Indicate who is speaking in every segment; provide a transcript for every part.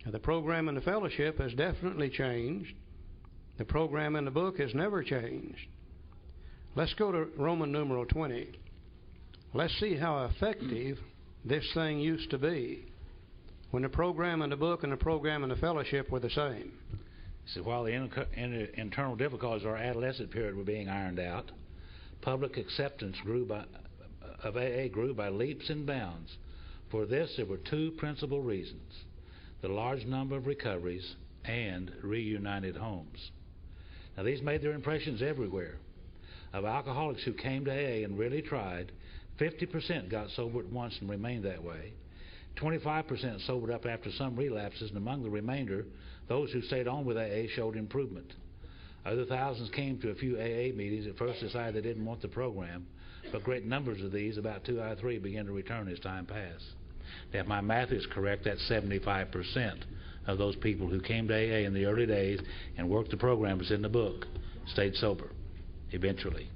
Speaker 1: The program in the fellowship has definitely changed. The program in the book has never changed. Let's go to Roman numeral 20. Let's see how effective this thing used to be when the program in the book and the program in the fellowship were the same.
Speaker 2: So while the internal difficulties of our adolescent period were being ironed out, public acceptance of AA grew by leaps and bounds. For this, there were two principal reasons: the large number of recoveries and reunited homes. Now, these made their impressions everywhere. Of alcoholics who came to AA and really tried, 50% got sober at once and remained that way. 25% sobered up after some relapses, and among the remainder, those who stayed on with AA showed improvement. Other thousands came to a few AA meetings, at first decided they didn't want the program, but great numbers of these, about 2 out of 3, began to return as time passed. Now, if my math is correct, that's 75% of those people who came to AA in the early days and worked the program that's in the book stayed sober eventually.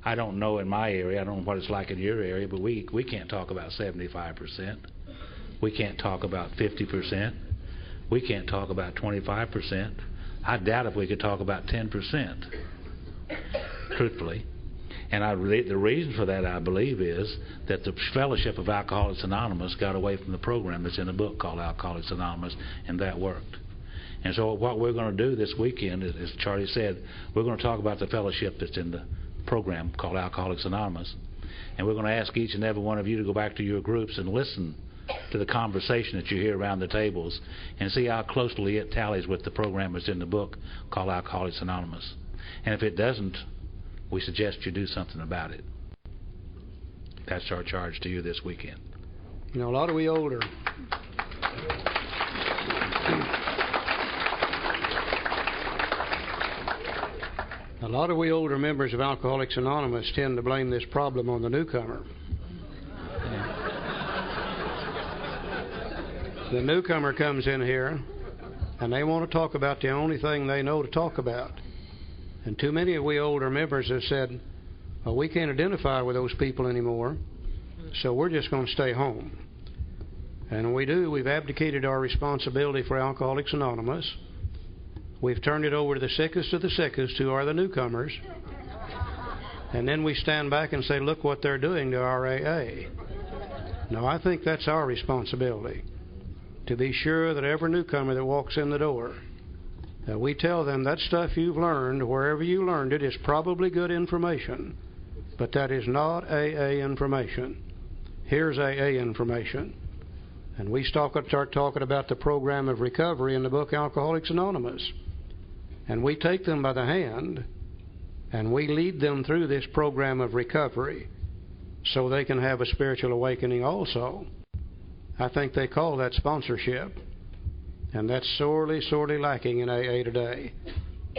Speaker 2: I don't know in my area, I don't know what it's like in your area, but we can't talk about 75%. We can't talk about 50%. We can't talk about 25%. I doubt if we could talk about 10%, truthfully. And the reason for that, I believe, is that the Fellowship of Alcoholics Anonymous got away from the program that's in the book called Alcoholics Anonymous, and that worked. And so what we're going to do this weekend, as Charlie said, we're going to talk about the fellowship that's in the program called Alcoholics Anonymous. And we're going to ask each and every one of you to go back to your groups and listen to the conversation that you hear around the tables and see how closely it tallies with the program that's in the book called Alcoholics Anonymous. And if it doesn't, we suggest you do something about it. That's our charge to you this weekend.
Speaker 1: You know, a lot of we older members of Alcoholics Anonymous tend to blame this problem on the newcomer. The newcomer comes in here and they want to talk about the only thing they know to talk about. And too many of we older members have said, well, we can't identify with those people anymore, so we're just going to stay home. And we've abdicated our responsibility for Alcoholics Anonymous. We've turned it over to the sickest of the sickest, who are the newcomers. And then we stand back and say, look what they're doing to our AA. Now, I think that's our responsibility, to be sure that every newcomer that walks in the door, we tell them that stuff you've learned, wherever you learned it, is probably good information, but that is not AA information. Here's AA information. And we start talking about the program of recovery in the book Alcoholics Anonymous. And we take them by the hand and we lead them through this program of recovery so they can have a spiritual awakening also. I think they call that sponsorship. And that's sorely, sorely lacking in AA today.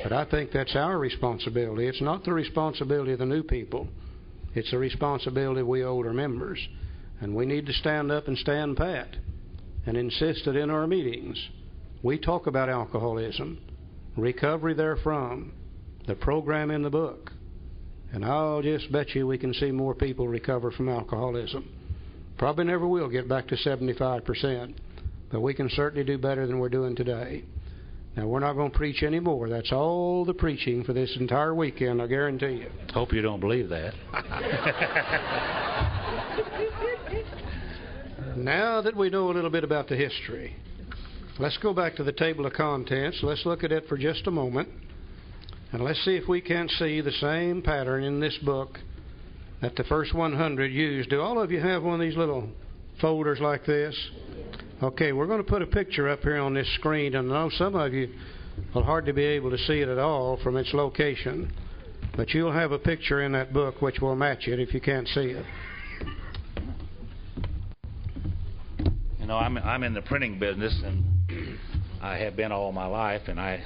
Speaker 1: But I think that's our responsibility. It's not the responsibility of the new people. It's the responsibility of we older members. And we need to stand up and stand pat and insist that in our meetings we talk about alcoholism, recovery therefrom, the program in the book. And I'll just bet you we can see more people recover from alcoholism. Probably never will get back to 75%. But we can certainly do better than we're doing today. Now, we're not going to preach anymore. That's all the preaching for this entire weekend, I guarantee you.
Speaker 2: Hope you don't believe that.
Speaker 1: Now that we know a little bit about the history, let's go back to the table of contents. Let's look at it for just a moment. And let's see if we can't see the same pattern in this book that the first 100 used. Do all of you have one of these little folders like this? Okay, we're going to put a picture up here on this screen, and I know some of you will hardly be able to see it at all from its location, but you'll have a picture in that book which will match it if you can't see it.
Speaker 2: You know, I'm in the printing business, and I have been all my life, and I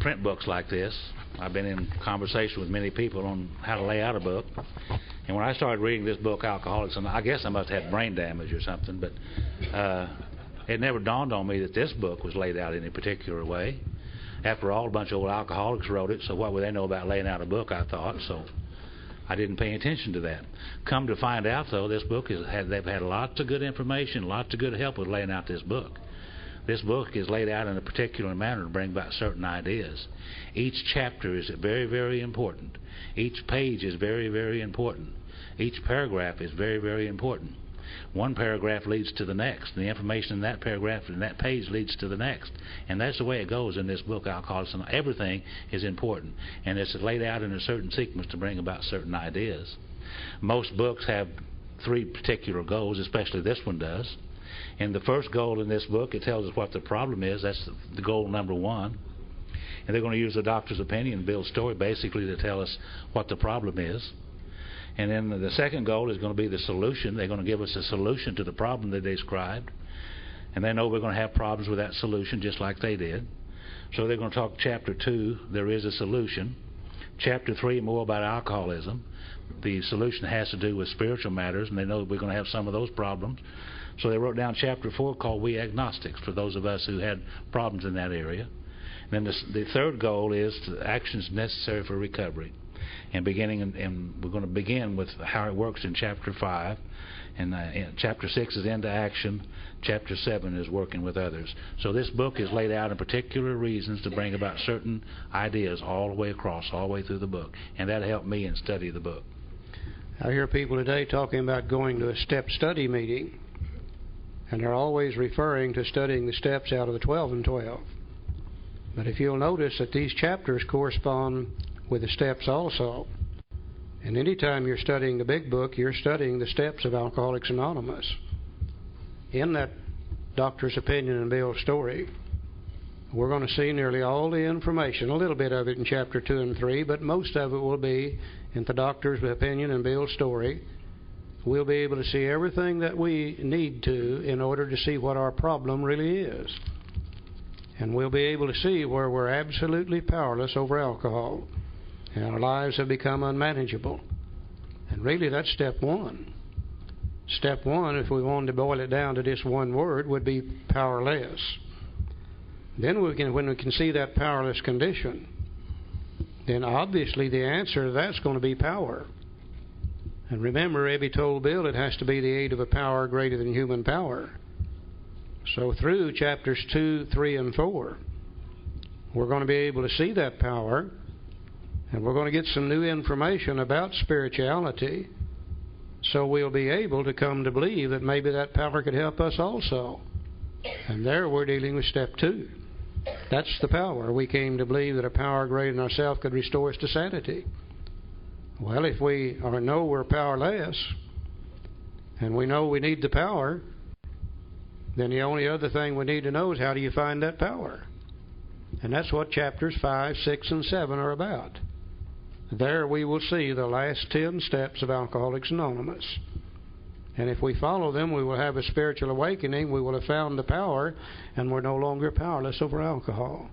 Speaker 2: print books like this. I've been in conversation with many people on how to lay out a book. And when I started reading this book, Alcoholics, and I guess I must have had brain damage or something, but it never dawned on me that this book was laid out in a particular way. After all, a bunch of old alcoholics wrote it, so what would they know about laying out a book, I thought, so I didn't pay attention to that. Come to find out, though, this book they've had lots of good information, lots of good help with laying out this book. This book is laid out in a particular manner to bring about certain ideas. Each chapter is very, very important. Each page is very, very important. Each paragraph is very, very important. One paragraph leads to the next. The information in that paragraph and that page leads to the next. And that's the way it goes in this book, Alcoholics Anonymous. Everything is important. And it's laid out in a certain sequence to bring about certain ideas. Most books have 3 particular goals, especially this one does. And the first goal in this book, it tells us what the problem is. That's the goal number 1. And they're going to use the doctor's opinion and Bill's story basically to tell us what the problem is. And then the second goal is going to be the solution. They're going to give us a solution to the problem that they described. And they know we're going to have problems with that solution just like they did. So they're going to talk chapter 2, there is a solution. Chapter 3, more about alcoholism. The solution has to do with spiritual matters, and they know we're going to have some of those problems. So they wrote down chapter 4 called We Agnostics, for those of us who had problems in that area. And then the third goal is actions necessary for recovery. And we're going to begin with how it works in chapter 5. And chapter 6 is into action. Chapter 7 is working with others. So this book is laid out in particular reasons to bring about certain ideas all the way across, all the way through the book. And that helped me in study the book.
Speaker 1: I hear people today talking about going to a step study meeting. And they're always referring to studying the steps out of the 12 and 12. But if you'll notice that these chapters correspond with the steps also. And anytime you're studying the big book, you're studying the steps of Alcoholics Anonymous. In that doctor's opinion and Bill's story, we're going to see nearly all the information, a little bit of it in chapter 2 and 3, but most of it will be in the doctor's opinion and Bill's story. We'll be able to see everything that we need to in order to see what our problem really is. And we'll be able to see where we're absolutely powerless over alcohol. And our lives have become unmanageable. And really, that's step 1. Step 1, if we wanted to boil it down to just one word, would be powerless. Then when we can see that powerless condition, then obviously the answer to that's going to be power. And remember, Ebby told Bill it has to be the aid of a power greater than human power. So through chapters 2, 3, and 4, we're going to be able to see that power, and we're going to get some new information about spirituality, so we'll be able to come to believe that maybe that power could help us also. And there we're dealing with step 2. That's the power. We came to believe that a power greater than ourselves could restore us to sanity. Well, if we know we're powerless, and we know we need the power, then the only other thing we need to know is how do you find that power? And that's what chapters 5, 6, and 7 are about. There we will see the last 10 steps of Alcoholics Anonymous. And if we follow them, we will have a spiritual awakening, we will have found the power, and we're no longer powerless over alcohol.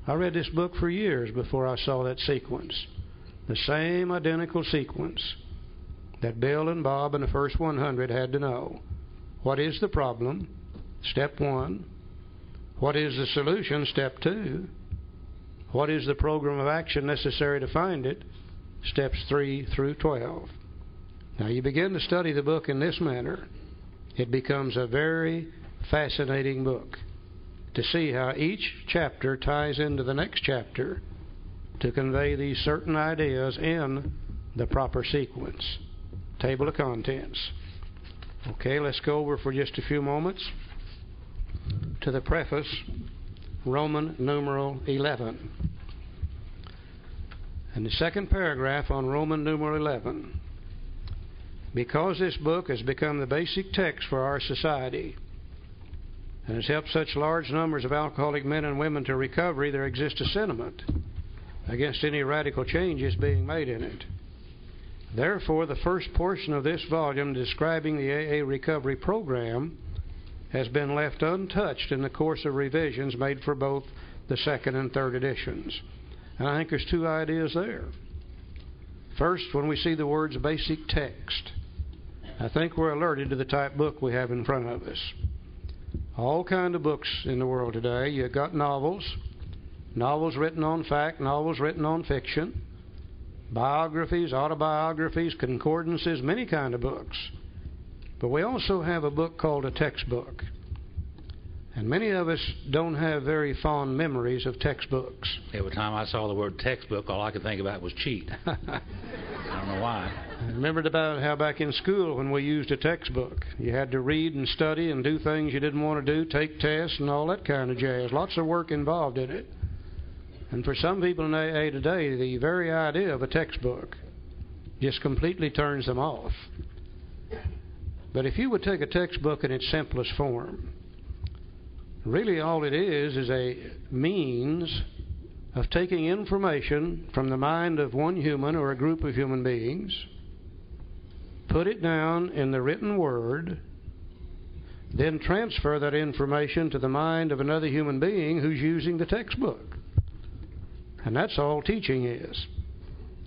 Speaker 1: I read this book for years before I saw that sequence. The same identical sequence that Bill and Bob and the first 100 had to know. What is the problem? Step 1. What is the solution? Step 2. What is the program of action necessary to find it? Steps 3 through 12. Now you begin to study the book in this manner, it becomes a very fascinating book to see how each chapter ties into the next chapter to convey these certain ideas in the proper sequence. Table of contents. Okay, let's go over for just a few moments to the preface, Roman numeral 11. And the second paragraph on Roman numeral 11. Because this book has become the basic text for our society and has helped such large numbers of alcoholic men and women to recovery, there exists a sentiment against any radical changes being made in it. Therefore, the first portion of this volume describing the AA recovery program has been left untouched in the course of revisions made for both the second and third editions. And I think there's 2 ideas there. First, when we see the words basic text, I think we're alerted to the type book we have in front of us. All kind of books in the world today. You've got novels written on fact, novels written on fiction, biographies, autobiographies, concordances, many kind of books. But we also have a book called a textbook. And many of us don't have very fond memories of textbooks.
Speaker 2: Every time I saw the word textbook, all I could think about was cheat. I don't know why.
Speaker 1: I remembered about how back in school when we used a textbook, you had to read and study and do things you didn't want to do, take tests and all that kind of jazz. Lots of work involved in it. And for some people in AA today, the very idea of a textbook just completely turns them off. But if you would take a textbook in its simplest form, really all it is a means of taking information from the mind of one human or a group of human beings, put it down in the written word, then transfer that information to the mind of another human being who's using the textbook. And that's all teaching is.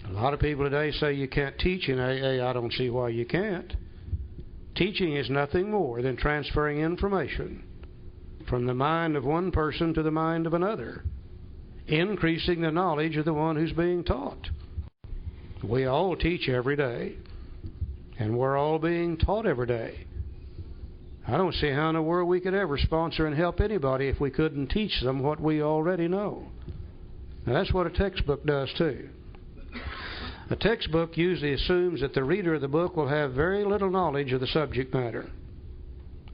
Speaker 1: A lot of people today say you can't teach in AA. I don't see why you can't. Teaching is nothing more than transferring information from the mind of one person to the mind of another, increasing the knowledge of the one who's being taught. We all teach every day, and we're all being taught every day. I don't see how in the world we could ever sponsor and help anybody if we couldn't teach them what we already know. Now that's what a textbook does too. A textbook usually assumes that the reader of the book will have very little knowledge of the subject matter.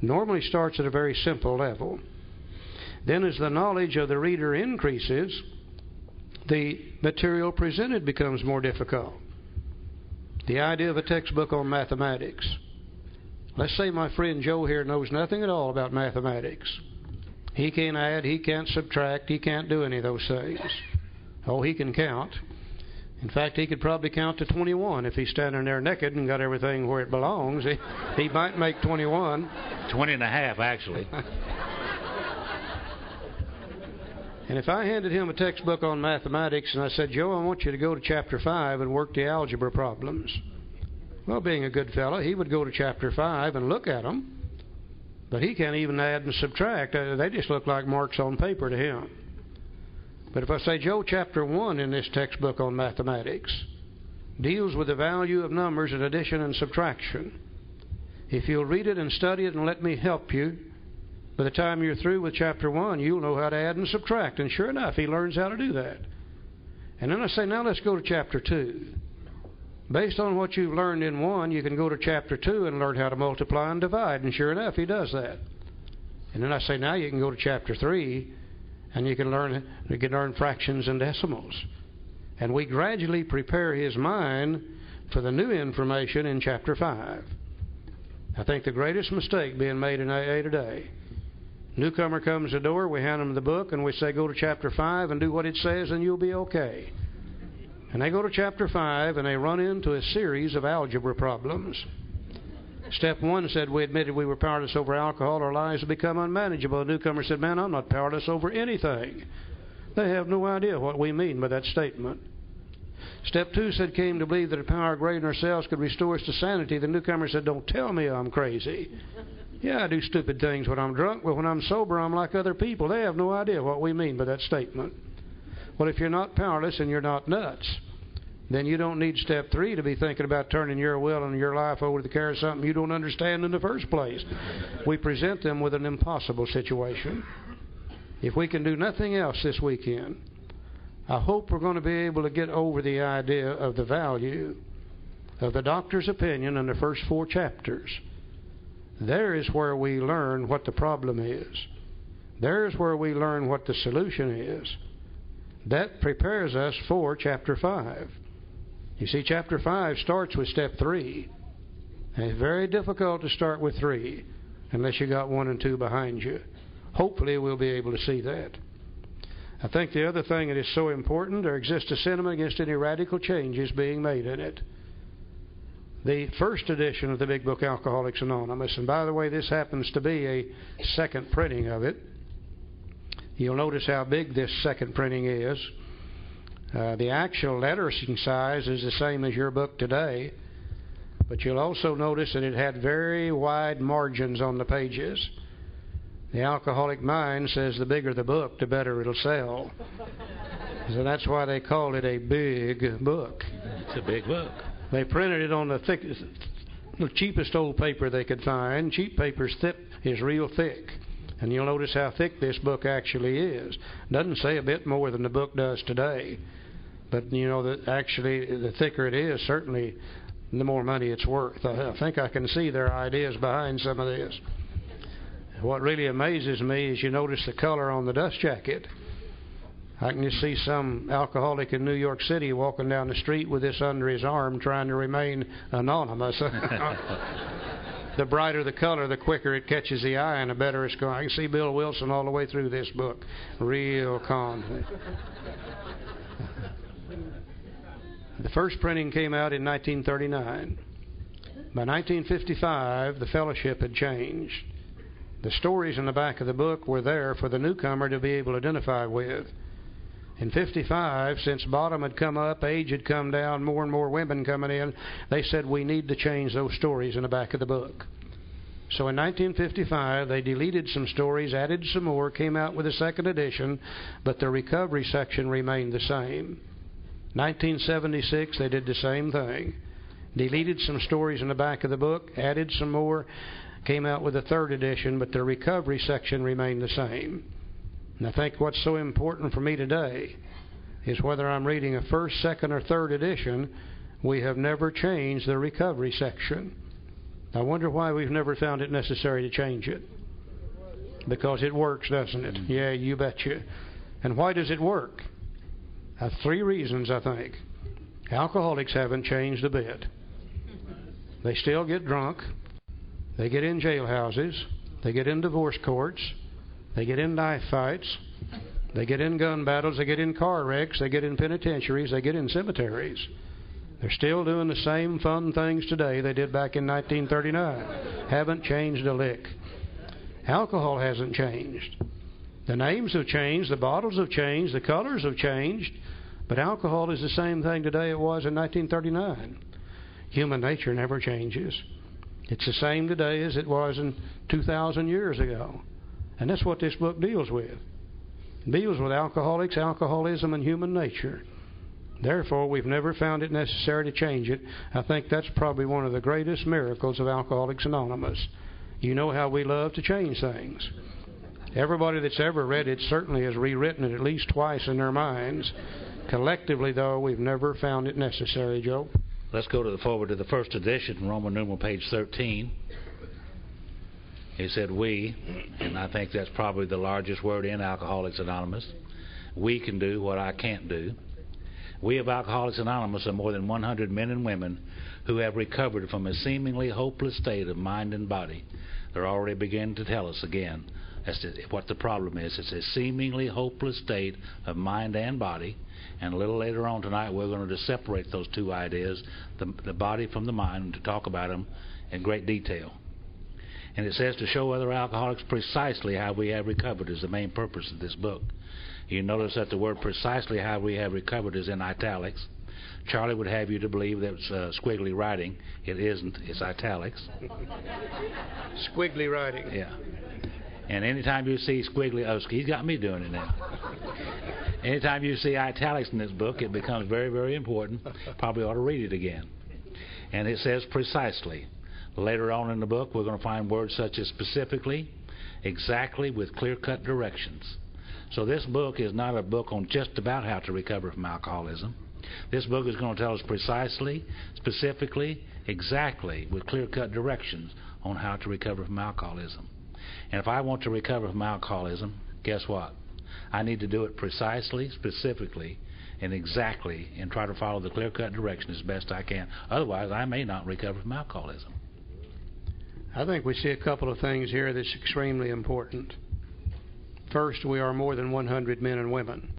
Speaker 1: Normally starts at a very simple level. Then as the knowledge of the reader increases, the material presented becomes more difficult. The idea of a textbook on mathematics. Let's say my friend Joe here knows nothing at all about mathematics. He can't add, he can't subtract, he can't do any of those things. Oh, he can count. In fact, he could probably count to 21 if he's standing there naked and got everything where it belongs. He might make 21.
Speaker 2: 20 and a half, actually.
Speaker 1: And if I handed him a textbook on mathematics and I said, Joe, I want you to go to chapter 5 and work the algebra problems. Well, being a good fellow, he would go to chapter 5 and look at them. But he can't even add and subtract. They just look like marks on paper to him. But if I say, Joe, chapter 1 in this textbook on mathematics deals with the value of numbers and addition and subtraction. If you'll read it and study it and let me help you, by the time you're through with chapter 1, you'll know how to add and subtract. And sure enough, he learns how to do that. And then I say, now let's go to chapter 2. Based on what you've learned in 1, you can go to chapter 2 and learn how to multiply and divide. And sure enough, he does that. And then I say, now you can go to chapter 3, and you can learn fractions and decimals. And we gradually prepare his mind for the new information in chapter 5. I think the greatest mistake being made in AA today, newcomer comes to the door, we hand them the book, and we say, go to chapter 5 and do what it says, and you'll be okay. And they go to chapter 5, and they run into a series of algebra problems. Step 1 said we admitted we were powerless over alcohol, our lives had become unmanageable. The newcomer said, man, I'm not powerless over anything. They have no idea what we mean by that statement. Step 2 said came to believe that a power greater than ourselves could restore us to sanity. The newcomer said, don't tell me I'm crazy. Yeah, I do stupid things when I'm drunk, but when I'm sober, I'm like other people. They have no idea what we mean by that statement. Well, if you're not powerless and you're not nuts, then you don't need step 3 to be thinking about turning your will and your life over to the care of something you don't understand in the first place. We present them with an impossible situation. If we can do nothing else this weekend, I hope we're going to be able to get over the idea of the value of the doctor's opinion in the first 4 chapters. There is where we learn what the problem is. There is where we learn what the solution is. That prepares us for chapter 5. You see, chapter 5 starts with step 3. And it's very difficult to start with 3 unless you got 1 and 2 behind you. Hopefully we'll be able to see that. I think the other thing that is so important, there exists a sentiment against any radical changes being made in it. The first edition of the Big Book, Alcoholics Anonymous, and by the way, this happens to be a second printing of it. You'll notice how big this second printing is. The actual lettering size is the same as your book today, but you'll also notice that it had very wide margins on the pages. The alcoholic mind says the bigger the book, the better it'll sell. So that's why they call it a big book.
Speaker 2: It's a big book.
Speaker 1: They printed it on the cheapest old paper they could find. Cheap paper's thick is real thick. And you'll notice how thick this book actually is. It doesn't say a bit more than the book does today. But, you know, that actually the thicker it is, certainly the more money it's worth. I think I can see their ideas behind some of this. What really amazes me is you notice the color on the dust jacket. I can just see some alcoholic in New York City walking down the street with this under his arm trying to remain anonymous. The brighter the color, the quicker it catches the eye and the better it's going. I can see Bill Wilson all the way through this book. Real calm. The first printing came out in 1939. By 1955, the fellowship had changed. The stories in the back of the book were there for the newcomer to be able to identify with. In 55, since bottom had come up, age had come down, more and more women coming in, they said we need to change those stories in the back of the book. So in 1955, they deleted some stories, added some more, came out with a second edition, but the recovery section remained the same. 1976, they did the same thing. Deleted some stories in the back of the book, added some more, came out with a third edition, but the recovery section remained the same. And I think what's so important for me today is whether I'm reading a first, second, or third edition, we have never changed the recovery section. I wonder why we've never found it necessary to change it. Because it works, doesn't it? Yeah, you betcha. And why does it work? 3 reasons, I think. Alcoholics haven't changed a bit. They still get drunk. They get in jailhouses. They get in divorce courts. They get in knife fights. They get in gun battles. They get in car wrecks. They get in penitentiaries. They get in cemeteries. They're still doing the same fun things today they did back in 1939. Haven't changed a lick. Alcohol hasn't changed. The names have changed. The bottles have changed. The colors have changed. But alcohol is the same thing today it was in 1939. Human nature never changes. It's the same today as it was in 2,000 years ago. And that's what this book deals with. It deals with alcoholics, alcoholism, and human nature. Therefore, we've never found it necessary to change it. I think that's probably one of the greatest miracles of Alcoholics Anonymous. You know how we love to change things. Everybody that's ever read it certainly has rewritten it at least twice in their minds. Collectively, though, we've never found it necessary, Joe.
Speaker 2: Let's go forward to the first edition, Roman numeral page 13. He said we, and I think that's probably the largest word in Alcoholics Anonymous. We can do what I can't do. We of Alcoholics Anonymous are more than 100 men and women who have recovered from a seemingly hopeless state of mind and body. They're already beginning to tell us again what the problem is. It's a seemingly hopeless state of mind and body. And a little later on tonight, we're going to separate those two ideas, the body from the mind, and to talk about them in great detail. And it says to show other alcoholics precisely how we have recovered is the main purpose of this book. You notice that the word precisely how we have recovered is in italics. Charlie would have you to believe that it's squiggly writing. It isn't. It's italics.
Speaker 1: Squiggly writing.
Speaker 2: Yeah. And anytime you see squiggly, he's got me doing it now. Anytime you see italics in this book, it becomes very, very important. Probably ought to read it again. And it says precisely. Later on in the book, we're going to find words such as specifically, exactly, with clear-cut directions. So this book is not a book on just about how to recover from alcoholism. This book is going to tell us precisely, specifically, exactly, with clear-cut directions on how to recover from alcoholism. And if I want to recover from alcoholism, guess what? I need to do it precisely, specifically, and exactly, and try to follow the clear-cut direction as best I can. Otherwise, I may not recover from alcoholism.
Speaker 1: I think we see a couple of things here that's extremely important. First, we are more than 100 men and women.